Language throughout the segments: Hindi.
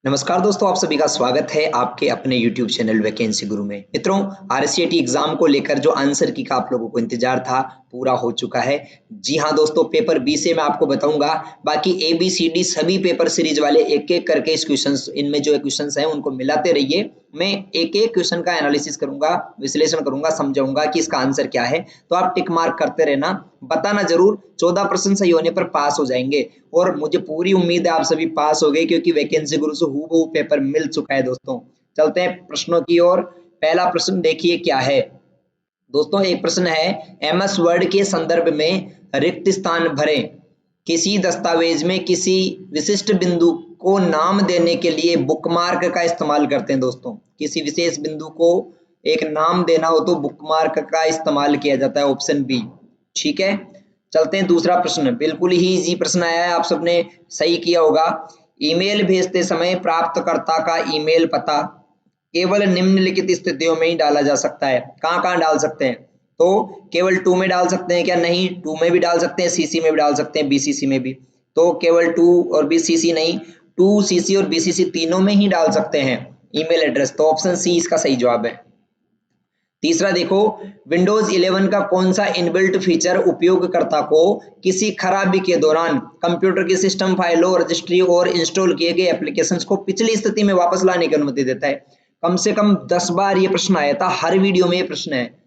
नमस्कार दोस्तों, आप सभी का स्वागत है आपके अपने YouTube चैनल वैकेंसी गुरु में। मित्रों, आरसीईटी एग्जाम को लेकर जो आंसर की का आप लोगों को इंतजार था पूरा हो चुका है। जी हाँ दोस्तों, पेपर बी से मैं आपको बताऊंगा। बाकी ए बी सी डी सभी पेपर सीरीज वाले एक एक करके इस क्वेश्चंस इनमें जो क्वेश्चंस हैं उनको मिलाते रहिए। मैं एक एक क्वेश्चन का एनालिसिस करूंगा, विश्लेषण करूंगा, समझाऊंगा कि इसका आंसर क्या है। तो आप टिक मार्क करते रहना, बताना जरूर। 14 प्रश्न सही होने पर पास हो जाएंगे और मुझे पूरी उम्मीद है आप सभी पास हो गए, क्योंकि वैकेंसी गुरु से हूबहू पेपर मिल चुका है। दोस्तों चलते हैं प्रश्नों की ओर। पहला प्रश्न देखिए क्या है। दोस्तों एक प्रश्न है, एमएस वर्ड के संदर्भ में रिक्त स्थान भरें। किसी दस्तावेज में किसी विशिष्ट बिंदु को नाम देने के लिए बुकमार्क का इस्तेमाल करते हैं। दोस्तों किसी विशेष बिंदु को एक नाम देना हो तो बुकमार्क का इस्तेमाल किया जाता है, ऑप्शन बी। ठीक है, चलते हैं दूसरा प्रश्न। बिल्कुल ही इजी प्रश्न आया है, आप सबने सही किया होगा। ईमेल भेजते समय प्राप्तकर्ता का ईमेल पता केवल निम्नलिखित स्थितियों में ही डाला जा सकता है। कहाँ कहाँ डाल सकते हैं? तो केवल टू में डाल सकते हैं क्या? नहीं, टू में भी डाल सकते हैं, सीसी में भी डाल सकते हैं, बीसीसी में भी। तो केवल टू और बीसीसी नहीं, टू, सीसी और बीसीसी तीनों में ही डाल सकते हैं ईमेल एड्रेस। तो ऑप्शन सी इसका सही जवाब है। तीसरा देखो, विंडोज 11 का कौन सा इनबिल्ट फीचर उपयोगकर्ता को किसी खराबी के दौरान कंप्यूटर की सिस्टम फाइलों, रजिस्ट्री और इंस्टॉल किए गए एप्लीकेशंस को पिछली स्थिति में वापस लाने की अनुमति देता है? कम से कम 10 बार ये प्रश्न आया था, हर वीडियो में ये प्रश्न है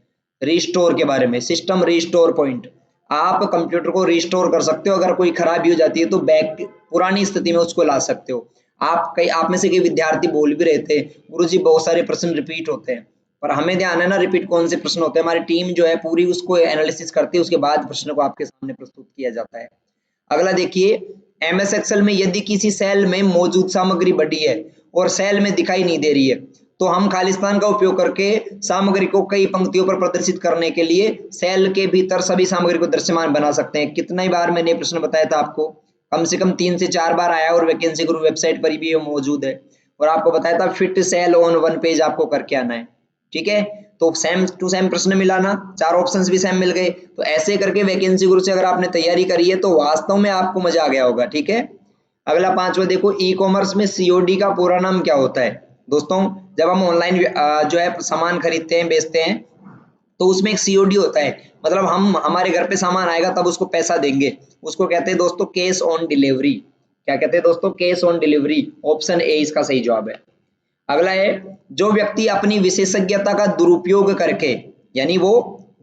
रिस्टोर के बारे में। सिस्टम रिस्टोर पॉइंट, आप कंप्यूटर को रिस्टोर कर सकते हो। अगर कोई खराबी हो जाती है तो बैक पुरानी स्थिति में उसको ला सकते हो। आप में से कई विद्यार्थी बोल भी रहे थे, गुरुजी बहुत सारे प्रश्न रिपीट होते हैं। पर हमें ध्यान है ना, रिपीट कौन से प्रश्न होते हैं। हमारी टीम जो है पूरी उसको एनालिसिस करती है, उसके बाद प्रश्न को आपके सामने प्रस्तुत किया जाता है। अगला देखिए, एमएस एक्सेल में यदि किसी सेल में मौजूद सामग्री बड़ी है और सेल में दिखाई नहीं दे रही है, तो हम खालिस्तान का उपयोग करके सामग्री को कई पंक्तियों पर प्रदर्शित करने के लिए सेल के भीतर सभी सामग्री को दृश्यमान बना सकते हैं। कितनी बार मैंने प्रश्न बताया था आपको? कम से कम 3 से 4 बार आया और वैकेंसी गुरु वेबसाइट पर भी ये मौजूद है। और आपको बताया था fit cell on one page आपको करके आना है। ठीक है, तो सेम टू सेम प्रश्न मिलाना, 4 ऑप्शंस भी सेम मिल गए। तो ऐसे करके वैकेंसी गुरु से अगर आपने तैयारी करी है तो वास्तव में आपको मजा आ गया होगा। ठीक है, अगला पांचवा देखो, ई कॉमर्स में सीओडी का पूरा नाम क्या होता है? दोस्तों जब हम ऑनलाइन जो है सामान खरीदते हैं, बेचते हैं, तो उसमें एक सीओडी होता है। मतलब हम हमारे घर पे सामान आएगा तब उसको पैसा देंगे, उसको कहते हैं दोस्तों कैश ऑन डिलीवरी। क्या कहते हैं दोस्तों? Cash on delivery. Option A इसका सही जवाब है। अगला है, जो व्यक्ति अपनी विशेषज्ञता का दुरुपयोग करके, यानी वो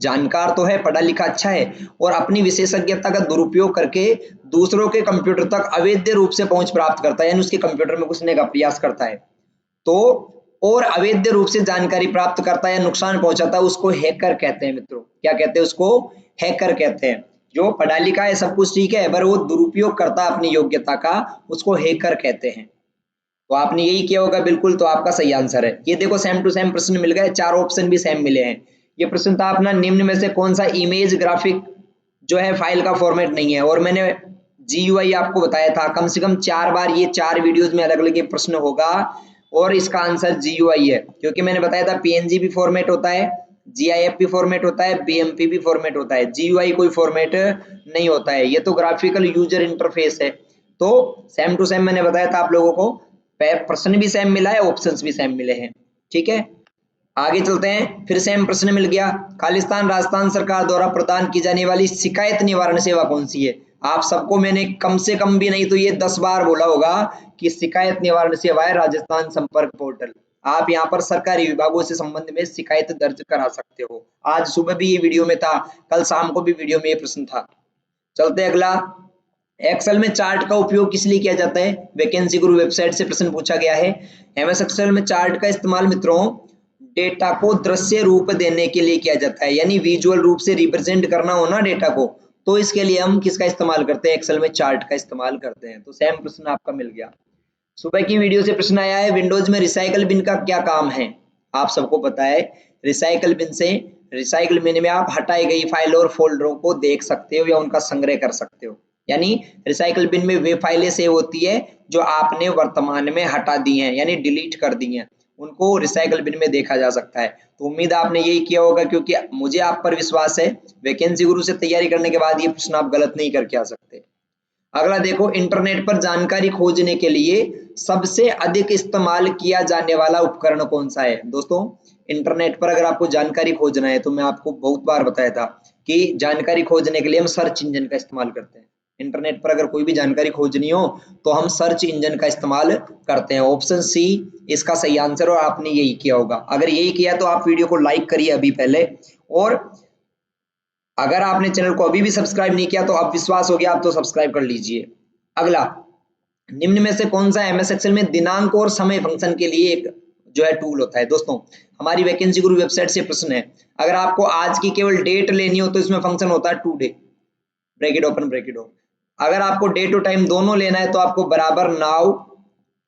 जानकार तो है, पढ़ा लिखा अच्छा है, और अपनी विशेषज्ञता का दुरुपयोग करके दूसरों के कंप्यूटर तक अवैध रूप से पहुंच प्राप्त करता है, यानी उसके कंप्यूटर में घुसने का प्रयास करता है, तो और अवैध रूप से जानकारी प्राप्त करता है या नुकसान पहुंचाता है, उसको हैकर कहते हैं। मित्रों क्या कहते हैं? उसको हैकर कहते हैं। जो पढ़ा लिखा है, सब कुछ ठीक है, पर वो दुरुपयोग करता है अपनी योग्यता का, उसको हैकर कहते हैं। तो आपने यही किया होगा बिल्कुल, तो आपका सही आंसर है। ये देखो सेम टू सेम प्रश्न मिल गए, 4 ऑप्शन भी सेम मिले हैं। ये प्रश्न था अपना, निम्न में से कौन सा इमेज ग्राफिक जो है फाइल का फॉर्मेट नहीं है? और मैंने जीयूआई आपको बताया था, कम से कम 4 बार ये 4 वीडियोस में अलग अलग ये प्रश्न होगा और इसका आंसर जीयूआई है। क्योंकि मैंने बताया था पीएनजी भी फॉर्मेट होता है, जीआईएफ भी फॉर्मेट होता है, बीएमपी भी फॉर्मेट होता है, जीयूआई कोई फॉर्मेट नहीं होता है। ये तो ग्राफिकल यूजर इंटरफेस है। तो सेम टू सेम मैंने बताया था आप लोगों को, प्रश्न भी सेम मिला है, ऑप्शंस भी सेम मिले हैं। ठीक है, आगे चलते हैं। फिर सेम प्रश्न मिल गया, खालिस्तान राजस्थान सरकार द्वारा प्रदान की जाने वाली शिकायत निवारण सेवा कौन सी है? आप सबको मैंने कम से कम भी नहीं तो ये 10 बार बोला होगा कि शिकायत निवारण सेवा है राजस्थान संपर्क पोर्टल। आप यहाँ पर सरकारी विभागों से संबंध में शिकायत दर्ज करा सकते हो। आज सुबह भी ये वीडियो में था, कल शाम को भी वीडियो में ये प्रश्न था। चलते अगला, एक्सेल में चार्ट का उपयोग किस लिए किया जाता है? वैकेंसी गुरु वेबसाइट से प्रश्न पूछा गया है। एमएस एक्सेल में चार्ट का इस्तेमाल मित्रों डेटा को दृश्य रूप देने के लिए किया जाता है, यानी विजुअल रूप से रिप्रेजेंट करना हो ना डेटा को, तो इसके लिए हम किसका इस्तेमाल करते हैं? एक्सेल में चार्ट का इस्तेमाल करते हैं। तो सेम प्रश्न आपका मिल गया। सुबह की वीडियो से प्रश्न आया है, विंडोज में रिसाइकल बिन का क्या काम है? आप सबको पता है, रिसाइकल बिन से, रिसाइकल बिन में आप हटाई गई फाइल और फोल्डरों को देख सकते हो या उनका संग्रह कर सकते हो। यानी रिसाइकल बिन में वे फाइलें सेव होती है जो आपने वर्तमान में हटा दी हैं, यानी डिलीट कर दी हैं, उनको रिसाइकल बिन में देखा जा सकता है। तो उम्मीद आपने यही किया होगा, क्योंकि मुझे आप पर विश्वास है, वैकेंसी गुरु से तैयारी करने के बाद ये प्रश्न आप गलत नहीं करके आ सकते। अगला देखो, इंटरनेट पर जानकारी खोजने के लिए सबसे अधिक इस्तेमाल किया जाने वाला उपकरण कौन सा है? दोस्तों, इंटरनेट पर अगर आपको जानकारी खोजना है तो मैं आपको बहुत बार बताया था कि जानकारी खोजने के लिए हम सर्च इंजन का इस्तेमाल करते हैं। इंटरनेट पर अगर कोई भी जानकारी खोजनी हो तो हम सर्च इंजन का इस्तेमाल करते हैं। ऑप्शन सी इसका सही आंसर, और आपने यही किया होगा। अगर यही किया तो आप वीडियो को लाइक करिए अभी पहले, और अगर आपने चैनल को अभी भी सब्सक्राइब नहीं किया तो अब विश्वास हो गया, आप तो सब्सक्राइब कर लीजिए। अगला, निम्न में से कौन सा एमएस एक्सेल में दिनांक और समय फंक्शन के लिए एक जो है टूल होता है? दोस्तों, हमारी वैकेंसी गुरु वेबसाइट से प्रश्न है, अगर आपको आज की केवल डेट लेनी हो तो इसमें फंक्शन होता है today, bracket open bracket of. अगर आपको डेट और टाइम दोनों लेना है तो आपको बराबर now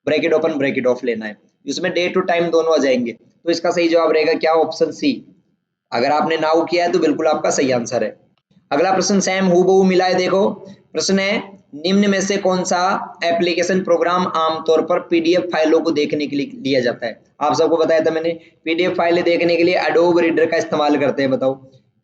bracket open bracket of लेना है, जिसमें डेट और टाइम दोनों आ जाएंगे। तो इसका सही जवाब रहेगा क्या? Option C. अगर आपने नाउ किया है तो बिल्कुल आपका सही आंसर है। अगला प्रश्न सेम हूबहू मिला है। देखो, प्रश्न है, निम्न में से कौन सा एप्लीकेशन प्रोग्राम आमतौर पर पीडीएफ फाइलों को देखने के लिए लिया जाता है? आप सबको बताया था मैंने, पीडीएफ फाइलें देखने के लिए एडोब रीडर का इस्तेमाल करते हैं। बताओ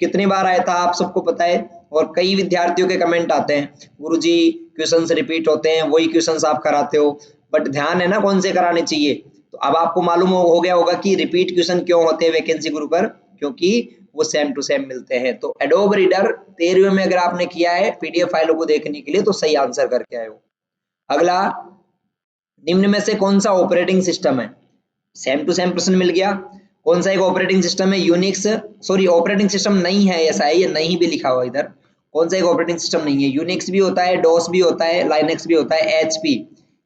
कितनी बार आया था, आप सबको पता है। और कई विद्यार्थियों के कमेंट आते हैं, गुरुजी क्वेश्चंस रिपीट होते हैं, वही क्वेश्चंस आप कराते हो, बट ध्यान है ना कौन से कराने चाहिए। तो अब आपको मालूम हो गया होगा कि रिपीट क्वेश्चन क्यों होते हैं वैकेंसी ग्रुप पर, क्योंकि वो सेम टू सेम मिलते हैं। तो एडोब रीडर 13वीं में अगर आपने किया है पीडीएफ फाइलों को देखने के लिए तो सही आंसर करके आए हो। अगला, निम्न में से कौन सा ऑपरेटिंग सिस्टम है? सेम टू सेम प्रश्न मिल गया। कौन सा एक ऑपरेटिंग सिस्टम है? यूनिक्स, सॉरी ऑपरेटिंग सिस्टम नहीं है, ऐसा है, ये नहीं भी लिखा हुआ इधर। कौन सा एक ऑपरेटिंग सिस्टम नहीं है? यूनिक्स भी होता है, डोस भी होता है, लाइनेक्स भी होता है, एचपी।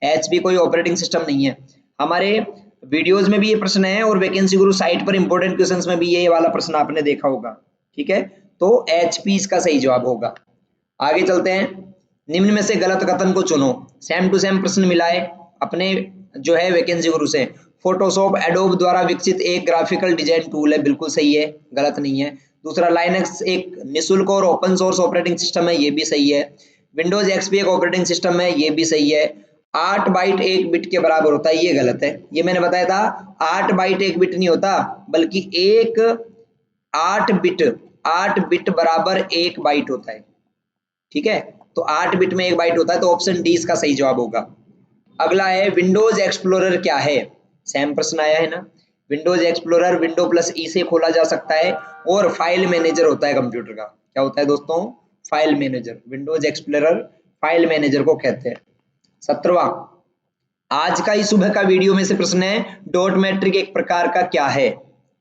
एचपी कोई ऑपरेटिंग सिस्टम नहीं है। हमारे वीडियोज में भी ये प्रश्न है और वैकेंसी गुरु साइट पर इंपॉर्टेंट क्वेश्चंस में भी ये वाला प्रश्न आपने देखा होगा। ठीक है, तो एचपी इसका सही जवाब होगा। आगे चलते हैं, निम्न में से गलत कथन को चुनो। सेम टू सेम प्रश्न मिला है अपने जो है वैकेंसी गुरु से। फोटोशॉप एडोब द्वारा विकसित एक ग्राफिकल डिजाइन टूल है, बिल्कुल सही है, गलत नहीं है। दूसरा, लाइनक्स एक निःशुल्क और ओपन सोर्स ऑपरेटिंग सिस्टम है, ये भी सही है। विंडोज एक्सपी एक ऑपरेटिंग सिस्टम है, ये भी सही है। 8 बाइट 1 बिट के बराबर होता है, ये गलत है। ये मैंने बताया था, 8 बाइट 1 बिट नहीं होता, बल्कि 8 बिट बराबर 1 बाइट होता है। ठीक है, तो 8 बिट में 1 बाइट होता है, तो ऑप्शन डी इसका सही जवाब होगा। अगला है, विंडोज एक्सप्लोरर क्या है? सेम प्रश्न आया है ना। विंडोज एक्सप्लोरर विंडो प्लस ई से खोला जा सकता है और फाइल मैनेजर होता है कंप्यूटर का। क्या होता है दोस्तों? File manager. Windows explorer file manager को कहते हैं। 17वां, आज का इस सुबह का वीडियो में से प्रश्न है, डॉट मैट्रिक एक प्रकार का क्या है?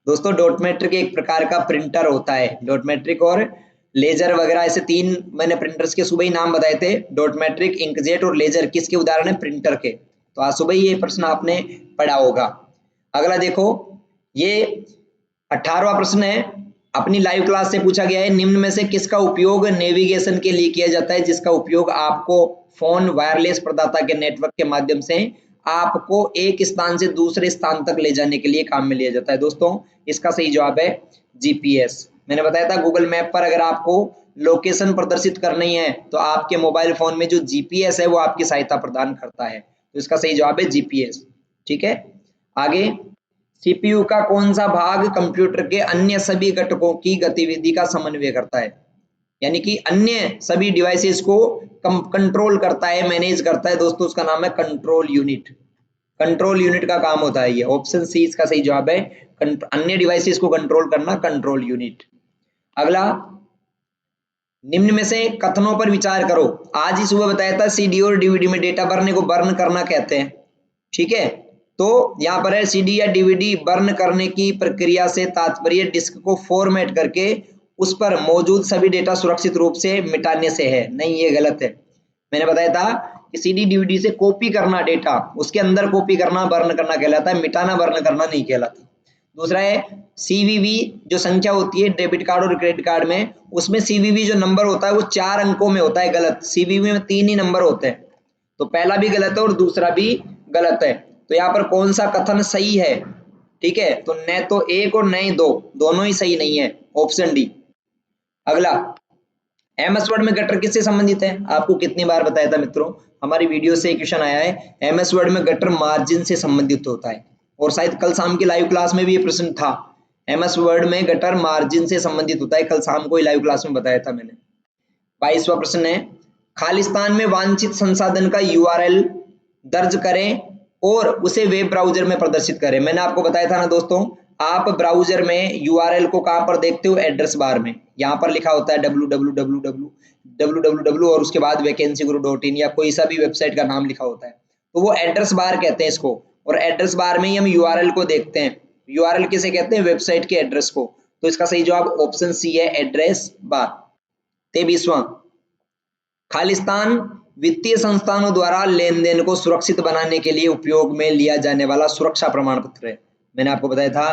दोस्तों, डॉट मैट्रिक एक प्रकार का प्रिंटर होता है। डॉट मैट्रिक और लेजर वगैरह, ऐसे 3 मैंने प्रिंटर्स के सुबह ही नाम बताए थे। डॉट मैट्रिक, इंकजेट और लेजर किसके उदाहरण है? प्रिंटर के। तो आज सुबह ही ये प्रश्न आपने पढ़ा होगा। अगला देखो, ये 18वां प्रश्न है, अपनी लाइव क्लास से पूछा गया है, निम्न में से किसका उपयोग नेविगेशन के लिए किया जाता है? जिसका उपयोग आपको फोन वायरलेस प्रदाता के नेटवर्क के माध्यम से आपको एक स्थान से दूसरे स्थान तक ले जाने के लिए काम में लिया जाता है। दोस्तों, इसका सही जवाब है जीपीएस। मैंने बताया था, गूगल मैप पर अगर आपको लोकेशन प्रदर्शित करनी है तो आपके मोबाइल फोन में जो जीपीएस है वो आपकी सहायता प्रदान करता है। तो इसका सही जवाब है जीपीएस। ठीक है, आगे, सीपीयू का कौन सा भाग कंप्यूटर के अन्य सभी घटकों की गतिविधि का समन्वय करता है? यानी कि अन्य सभी डिवाइसेस को कंट्रोल करता है, मैनेज करता है। दोस्तों, उसका नाम है कंट्रोल यूनिट। कंट्रोल यूनिट का काम होता है ये। ऑप्शन सी इसका सही जवाब है, अन्य डिवाइसेस को कंट्रोल करना, कंट्रोल यूनिट। अगला, निम्न में से कथनों पर विचार करो। आज ही सुबह बताया था, सीडी और डीवीडी में डेटा भरने को बर्न करना कहते हैं। ठीक है, तो यहाँ पर है, सीडी या डीवीडी बर्न करने की प्रक्रिया से तात्पर्य डिस्क को फॉर्मेट करके उस पर मौजूद सभी डेटा सुरक्षित रूप से मिटाने से है। नहीं, ये गलत है। मैंने बताया था कि सीडी डीवीडी से कॉपी करना डेटा, उसके अंदर कॉपी करना बर्न करना कहलाता है, मिटाना बर्न करना नहीं कहलाता। दूसरा है, सीवीवी जो संख्या होती है डेबिट कार्ड और क्रेडिट कार्ड में, उसमें सीवीवी जो नंबर होता है वो 4 अंकों में होता है। गलत, सीवीवी में 3 ही नंबर होते हैं। तो पहला भी गलत है और दूसरा भी गलत है। तो यहाँ पर कौन सा कथन सही है? ठीक है, तो न तो 1 और न ही 2, दोनों ही सही नहीं है, ऑप्शन डी। अगला, एमएस वर्ड में गटर किससे संबंधित है? आपको कितनी बार बताया था मित्रों, हमारी वीडियो से क्वेश्चन आया है, एमएस वर्ड में गटर मार्जिन से संबंधित होता है। और शायद कल शाम की लाइव क्लास में भी ये प्रश्न था, एमएस वर्ड में गटर मार्जिन से संबंधित होता है। कल शाम को ही लाइव क्लास में बताया था मैंने। 22वां प्रश्न है, खालिस्तान में वांछित संसाधन का यूआरएल दर्ज करें और उसे वेब ब्राउजर में प्रदर्शित करें। मैंने आपको बताया था ना दोस्तों, आप ब्राउजर में यूआरएल को कहां पर देखते हो, एड्रेस बार में। यहां पर लिखा होता है www और उसके बाद vacancyguru.in या कोई सा भी वेबसाइट का नाम लिखा होता है, तो वो एड्रेस बार कहते हैं इसको। और एड्रेस बार में ही हम यूआरएल को देखते हैं। यूआरएल किसे कहते हैं, वेबसाइट के एड्रेस को। तो इसका सही जवाब ऑप्शन सी है, एड्रेस बार। 23वां, खालिस्तान वित्तीय संस्थानों द्वारा लेन देन को सुरक्षित बनाने के लिए उपयोग में लिया जाने वाला सुरक्षा प्रमाण पत्र है। मैंने आपको बताया था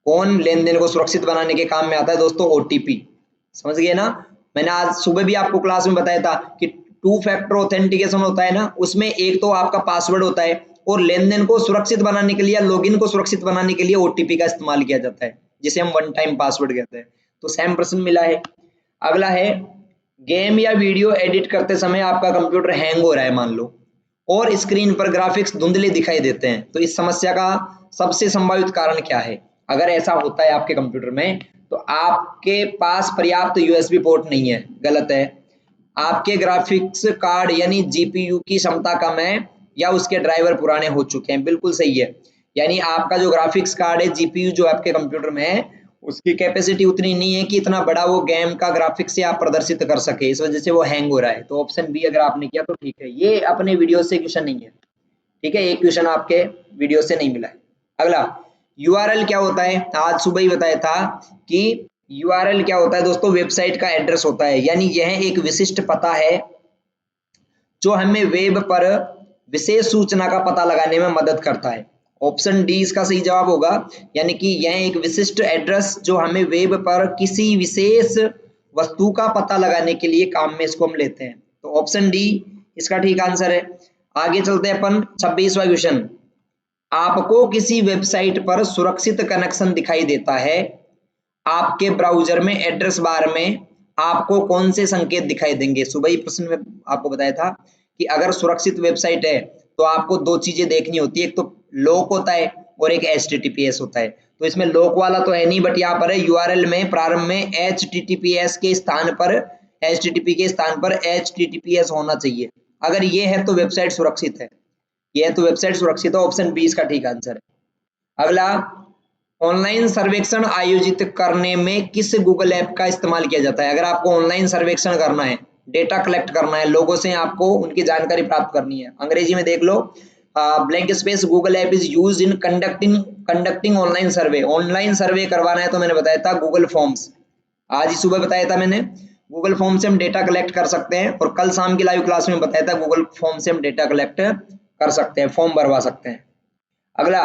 कौन लेन देन को सुरक्षित बनाने के काम में आता है दोस्तों, ओटीपी। समझ गए ना। मैंने आज सुबह भी आपको क्लास में बताया था कि 2 फैक्टर ऑथेंटिकेशन होता है ना, उसमें एक तो आपका पासवर्ड होता है और लेन देन को सुरक्षित बनाने के लिए, लॉगिन को सुरक्षित बनाने के लिए ओटीपी का इस्तेमाल किया जाता है, जिसे हम वन टाइम पासवर्ड कहते हैं। तो सेम प्रश्न मिला है। अगला है, गेम या वीडियो एडिट करते समय आपका कंप्यूटर हैंग हो रहा है मान लो, और स्क्रीन पर ग्राफिक्स धुंधले दिखाई देते हैं, तो इस समस्या का सबसे संभावित कारण क्या है। अगर ऐसा होता है आपके कंप्यूटर में, तो आपके पास पर्याप्त यूएसबी पोर्ट नहीं है, गलत है। आपके ग्राफिक्स कार्ड यानी जीपीयू की क्षमता कम है, या उसके ड्राइवर पुराने हो चुके हैं, बिल्कुल सही है। यानी आपका जो ग्राफिक्स कार्ड है, जीपीयू जो आपके कंप्यूटर में है, उसकी कैपेसिटी उतनी नहीं है कि इतना बड़ा वो गेम का ग्राफिक्स से आप प्रदर्शित कर सके, इस वजह से वो हैंग हो रहा है। तो ऑप्शन बी अगर आपने किया तो ठीक है। ये अपने वीडियो से क्वेश्चन नहीं है, ठीक है, एक क्वेश्चन आपके वीडियो से नहीं मिला है। अगला, यूआरएल क्या होता है, आज सुबह ही बताया था कि यूआरएल क्या होता है दोस्तों, वेबसाइट का एड्रेस होता है। यानी यह एक विशिष्ट पता है जो हमें वेब पर विशेष सूचना का पता लगाने में मदद करता है। ऑप्शन डी इसका सही जवाब होगा। यानी कि यह एक विशिष्ट एड्रेस जो हमें वेब पर किसी विशेष वस्तु का पता लगाने के लिए काम में इसको हम लेते हैं। तो ऑप्शन डी इसका ठीक आंसर है। आगे चलते हैं अपन 26वां क्वेश्चन। आपको किसी वेबसाइट पर सुरक्षित कनेक्शन दिखाई देता है, आपके ब्राउजर में एड्रेस बार में आपको कौन से संकेत दिखाई देंगे। सुबह ही प्रश्न में आपको बताया था कि अगर सुरक्षित वेबसाइट है तो आपको दो चीजें देखनी होती है, एक तो लॉक होता है और एक HTTPS होता है। तो इसमें लॉक वाला तो है नहीं, बट यहाँ पर है यूआरएल में प्रारंभ में HTTPS के स्थान पर, HTTP के स्थान पर HTTPS होना चाहिए। अगर ये है तो वेबसाइट सुरक्षित है, ये है तो वेबसाइट सुरक्षित है। ऑप्शन बी इसका ठीक आंसर है। अगला, ऑनलाइन सर्वेक्षण आयोजित करने में किस गूगल ऐप का इस्तेमाल किया जाता है। अगर आपको ऑनलाइन सर्वेक्षण करना है, डेटा कलेक्ट करना है, लोगों से आपको उनकी जानकारी प्राप्त करनी है, अंग्रेजी में देख लो, blank space Google app is used in conducting online survey. Online survey करवाना है तो मैंने बताया था गूगल फॉर्म्स, आज ही सुबह बताया था मैंने। गूगल फॉर्म से हम डेटा कलेक्ट कर सकते हैं, और कल शाम की लाइव क्लास में बताया था गूगल फॉर्म से हम डेटा कलेक्ट कर सकते हैं, फॉर्म भरवा सकते हैं। अगला,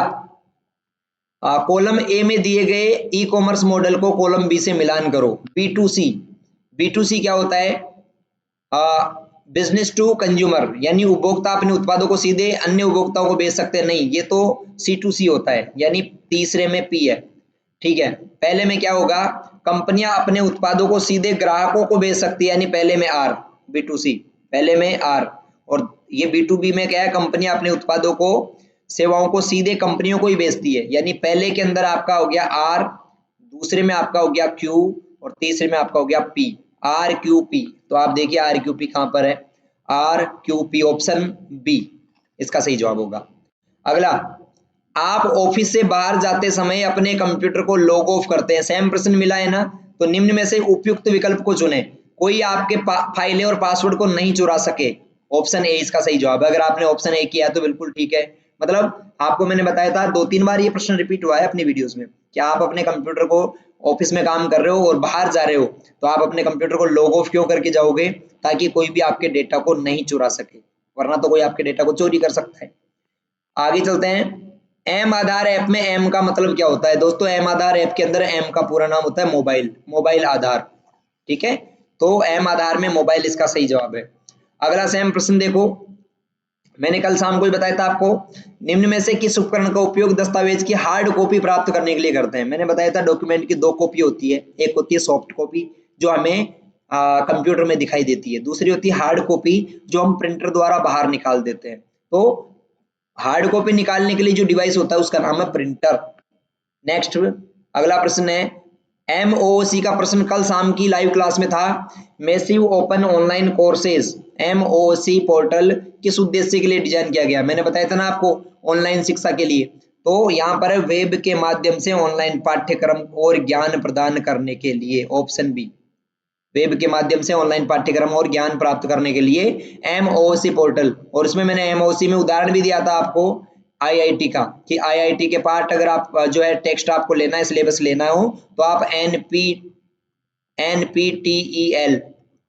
कॉलम ए में दिए गए ई कॉमर्स मॉडल को कॉलम बी से मिलान करो। B2C, B2C क्या होता है, बिजनेस टू कंज्यूमर, यानी उपभोक्ता अपने उत्पादों को सीधे अन्य उपभोक्ताओं को बेच सकते हैं, नहीं, ये तो C2C होता है, यानी तीसरे में P है, ठीक है। पहले में क्या होगा, कंपनियां अपने उत्पादों को सीधे ग्राहकों को बेच सकती है, यानी पहले में R, B2C पहले में R। और ये B2B में क्या है, कंपनियां अपने उत्पादों को, सेवाओं को सीधे कंपनियों को ही बेचती है, यानी पहले के अंदर आपका हो गया R, दूसरे में आपका हो गया Q, और तीसरे में आपका हो गया P, RQP। तो आप देखिए RQP कहां पर है, RQP ऑप्शन बी इसका सही जवाब होगा। अगला, आप ऑफिस से बाहर जाते समय अपने कंप्यूटर को लॉग ऑफ करते हैं, सेम प्रश्न मिला है ना। तो निम्न में से उपयुक्त विकल्प को चुनें, कोई आपके फाइलें और पासवर्ड को नहीं चुरा सके। ऑप्शन ए इसका सही जवाब है। अगर आपने ऑप्शन ए किया तो बिल्कुल ठीक है। मतलब आपको मैंने बताया था, 2-3 बार ये प्रश्न रिपीट हुआ है अपनी वीडियोस में, कि आप अपने कंप्यूटर को, ऑफिस में काम कर रहे हो और बाहर जा रहे हो, तो आप अपने कंप्यूटर को लॉग ऑफ क्यों करके जाओगे, ताकि कोई भी आपके डेटा को नहीं चुरा सके, वरना तो कोई आपके डेटा को चोरी कर सकता है। आगे चलते हैं। एम आधार ऐप में एम का मतलब क्या होता है दोस्तों, एम आधार ऐप के अंदर एम का पूरा नाम होता है मोबाइल, मोबाइल आधार, ठीक है। तो एम आधार में मोबाइल इसका सही जवाब है। अगला सेम प्रश्न देखो, मैंने कल शाम को ही बताया था आपको, निम्न में से किस उपकरण का उपयोग दस्तावेज की हार्ड कॉपी प्राप्त करने के लिए करते हैं। मैंने बताया था डॉक्यूमेंट की 2 कॉपी होती है, एक होती है सॉफ्ट कॉपी जो हमें कंप्यूटर में दिखाई देती है, दूसरी होती है हार्ड कॉपी जो हम प्रिंटर द्वारा बाहर निकाल देते हैं। तो हार्ड कॉपी निकालने के लिए जो डिवाइस होता है उसका नाम है प्रिंटर। नेक्स्ट अगला प्रश्न है, MOOC का प्रश्न कल शाम की लाइव क्लास में था। Massive open online courses MOOC portal किस उद्देश्य के लिए डिजाइन किया गया? मैंने बताया था ना आपको, ऑनलाइन शिक्षा के लिए। तो यहाँ पर वेब के माध्यम से ऑनलाइन पाठ्यक्रम और ज्ञान प्रदान करने के लिए, ऑप्शन बी, वेब के माध्यम से ऑनलाइन पाठ्यक्रम और ज्ञान प्राप्त करने के लिए MOOC पोर्टल। और इसमें मैंने MOOC में उदाहरण भी दिया था आपको IIT का, कि IIT के पार्ट अगर आप जो है टेक्स्ट आपको लेना है, सिलेबस लेना हो, तो आप NPTEL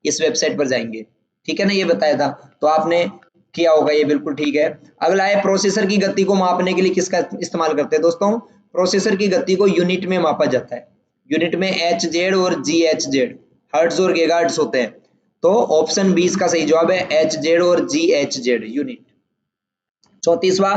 इस वेबसाइट पर जाएंगे। ठीक है ना, ये बताया था, तो आपने किया होगा, ये बिल्कुल ठीक है। अगला है प्रोसेसर की गति को मापने के लिए किसका इस्तेमाल करते हैं? दोस्तों, प्रोसेसर की गति को यूनिट में मापा जाता है। यूनिट में HZ और GHZ, हर्ट्ज और गीगाहर्ट्ज होते हैं। तो ऑप्शन 20 का सही जवाब है HZ और GHZ यूनिट। 34वां,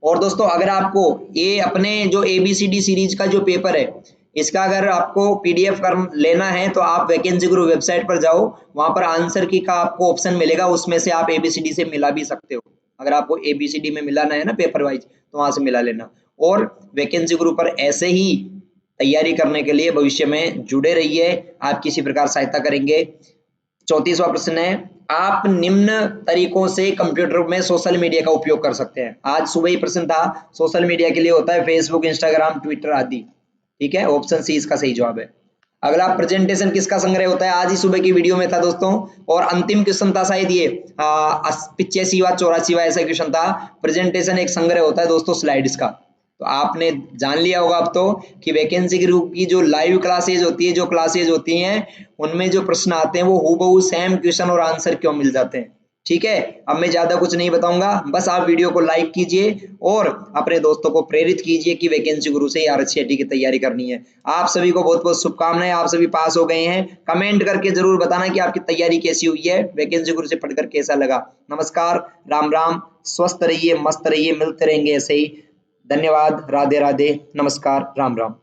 और दोस्तों अगर आपको ये अपने जो ABCD सीरीज का जो पेपर है, इसका अगर आपको PDF कर लेना है तो आप वैकेंसी गुरु वेबसाइट पर जाओ, वहां पर आंसर की का आपको ऑप्शन मिलेगा, उसमें से आप ABCD से मिला भी सकते हो। अगर आपको ABCD में मिलाना है ना पेपर वाइज, तो वहां से मिला लेना। और वैकेंसी गुरु पर ऐसे ही तैयारी करने के लिए भविष्य में जुड़े रहिए, आप किसी प्रकार सहायता करेंगे। 34वां प्रश्न है, आप निम्न तरीकों से कंप्यूटर में सोशल मीडिया का उपयोग कर सकते हैं। आज सुबह ही प्रश्न था, सोशल मीडिया के लिए होता है फेसबुक, इंस्टाग्राम, ट्विटर आदि। ठीक है, ऑप्शन सी इसका सही जवाब है। अगला, प्रेजेंटेशन किसका संग्रह होता है? आज ही सुबह की वीडियो में था दोस्तों, और अंतिम क्वेश्चन था शायद ये 85वां 84वां ऐसा क्वेश्चन था। प्रेजेंटेशन एक संग्रह होता है दोस्तों स्लाइड्स का। तो आपने जान लिया होगा अब तो कि वैकेंसी ग्रुप की जो लाइव क्लासेज होती है, जो क्लासेज होती हैं, उनमें जो प्रश्न आते हैं वो हूबहू सेम क्वेश्चन और आंसर क्यों मिल जाते हैं। ठीक है, अब मैं ज्यादा कुछ नहीं बताऊंगा, बस आप वीडियो को लाइक कीजिए और अपने दोस्तों को प्रेरित कीजिए कि वैकेंसी गुरु से RCET की तैयारी करनी है। आप सभी को बहुत बहुत शुभकामनाएं, आप सभी पास हो गए हैं। कमेंट करके जरूर बताना कि आपकी तैयारी कैसी हुई है, वैकेंसी गुरु से पढ़कर कैसा लगा। नमस्कार, राम राम, स्वस्थ रहिए, मस्त रहिए, मिलते रहेंगे ऐसे ही। धन्यवाद, राधे राधे, नमस्कार, राम राम।